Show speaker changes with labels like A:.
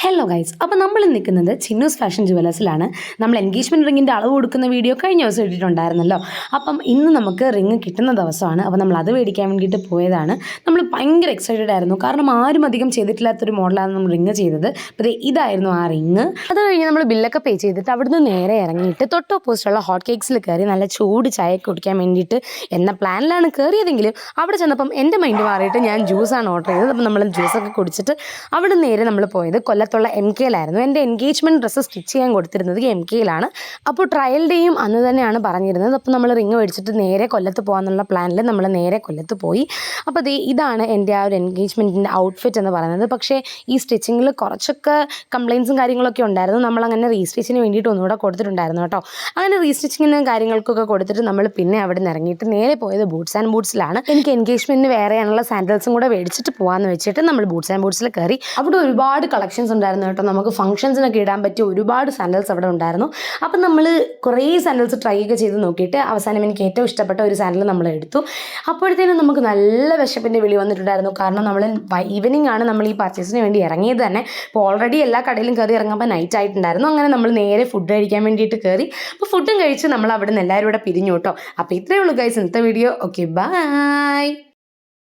A: Hello guys, അപ്പോൾ നമ്മൾ നിൽക്കുന്നത് ചിന്നൂസ് ഫാഷൻ ജുവലേഴ്സിലാണ്. നമ്മൾ എൻഗേജ്മെൻറ്റ് റിങ്ങിൻ്റെ അളവ് കൊടുക്കുന്ന വീഡിയോ കഴിഞ്ഞ ദിവസം ഇട്ടിട്ടുണ്ടായിരുന്നല്ലോ. അപ്പം ഇന്ന് നമുക്ക് റിങ് കിട്ടുന്ന ദിവസമാണ്. അപ്പോൾ നമ്മൾ അത് മേടിക്കാൻ വേണ്ടിയിട്ട് പോയതാണ്. നമ്മൾ ഭയങ്കര എക്സൈറ്റഡ് ആയിരുന്നു, കാരണം ആരും അധികം ചെയ്തിട്ടില്ലാത്തൊരു മോഡലാണ് നമ്മൾ റിങ് ചെയ്തത്. അപ്പോൾ ഇതായിരുന്നു ആ റിങ്. അത് കഴിഞ്ഞ് നമ്മൾ ബില്ലൊക്കെ പേ ചെയ്തിട്ട് അവിടുന്ന് നേരെ ഇറങ്ങിയിട്ട് തൊട്ട് ഓപ്പോസിറ്റുള്ള ഹോട്ട് കേക്ക്സിൽ കയറി നല്ല ചൂട് ചായ കുടിക്കാൻ വേണ്ടിയിട്ട് എന്ന പ്ലാനിലാണ് കയറിയതെങ്കിലും അവിടെ ചെന്നപ്പം എൻ്റെ മൈൻഡ് മാറിയിട്ട് ഞാൻ ജ്യൂസാണ് ഓർഡർ ചെയ്തത്. അപ്പം നമ്മൾ ജ്യൂസൊക്കെ കുടിച്ചിട്ട് അവിടെ നേരെ നമ്മൾ പോയത് കൊല്ലത്തുള്ള MKയിലായിരുന്നു. എൻ്റെ എൻഗേജ്മെൻറ്റ് ഡ്രസ്സ് സ്റ്റിച്ച് ചെയ്യാൻ കൊടുത്തിരുന്നത് MKയിലാണ്. അപ്പോൾ ട്രയൽ ഡേയും അന്ന് തന്നെയാണ് പറഞ്ഞിരുന്നത്. അപ്പോൾ നമ്മൾ റിങ് മേടിച്ചിട്ട് നേരെ കൊല്ലത്ത് പോകാമെന്നുള്ള പ്ലാനിൽ നമ്മൾ നേരെ കൊല്ലത്ത് പോയി. അപ്പോൾ ഇതാണ് എൻ്റെ ആ ഒരു എൻഗേജ്മെൻറ്റിൻ്റെ ഔട്ട്ഫിറ്റ് എന്ന് പറയുന്നത്. പക്ഷേ ഈ സ്റ്റിച്ചിങ്ങിൽ കുറച്ചൊക്കെ കംപ്ലയിൻസും കാര്യങ്ങളൊക്കെ ഉണ്ടായിരുന്നു. നമ്മളങ്ങനെ റീസ്റ്റിച്ചിന് വേണ്ടിയിട്ട് ഒന്നുകൂടെ കൊടുത്തിട്ടുണ്ടായിരുന്നു കേട്ടോ. അങ്ങനെ റീസ്റ്റിച്ചിങ്ങിനും കാര്യങ്ങൾക്കൊക്കെ കൊടുത്തിട്ട് നമ്മൾ പിന്നെ അവിടെ നിന്ന് ഇറങ്ങിയിട്ട് നേരെ പോയത് ബൂട്ട്സ് ആൻഡ് ബൂട്ട്സിലാണ്. എനിക്ക് എൻഗേജ്മെൻറ്റിന് വേറെയാണുള്ള സാൻഡൽസും കൂടെ മേടിച്ചിട്ട് പോകാമെന്ന് വെച്ചിട്ട് നമ്മൾ ബൂട്ട്സ് ആൻഡ് ബൂട്ട്സിൽ കയറി. അവിടെ ഒരുപാട് കളക്ഷൻസ് ഉണ്ടായിരുന്നു കേട്ടോ. നമുക്ക് ഫംഗ്ഷൻസിനൊക്കെ ഇടാൻ പറ്റിയ ഒരുപാട് സാൻഡൽസ് അവിടെ ഉണ്ടായിരുന്നു. അപ്പം നമ്മൾ കുറേ സാൻഡൽസ് ട്രൈ ഒക്കെ ചെയ്ത് നോക്കിയിട്ട് അവസാനം എനിക്ക് ഏറ്റവും ഇഷ്ടപ്പെട്ട ഒരു സാൻഡൽ നമ്മൾ എടുത്തു. അപ്പോഴത്തേനും നമുക്ക് നല്ല വിശപ്പിൻ്റെ വിളി വന്നിട്ടുണ്ടായിരുന്നു. കാരണം നമ്മൾ ഈവനിങ് ആണ് നമ്മൾ ഈ പർച്ചേസിന് വേണ്ടി ഇറങ്ങിയത് തന്നെ. അപ്പോൾ ഓൾറെഡി എല്ലാ കടയിലും കയറി ഇറങ്ങുമ്പോൾ നൈറ്റ് ആയിട്ടുണ്ടായിരുന്നു. അങ്ങനെ നമ്മൾ നേരെ ഫുഡ് കഴിക്കാൻ വേണ്ടിയിട്ട് കയറി. അപ്പോൾ ഫുഡും കഴിച്ച് നമ്മൾ അവിടെ നിന്ന് എല്ലാവരും കൂടെ പിരിഞ്ഞു കേട്ടോ. അപ്പോൾ ഇത്രയേ ഉള്ളൂ ഗൈസ് ഇന്നത്തെ വീഡിയോ. Okay, by.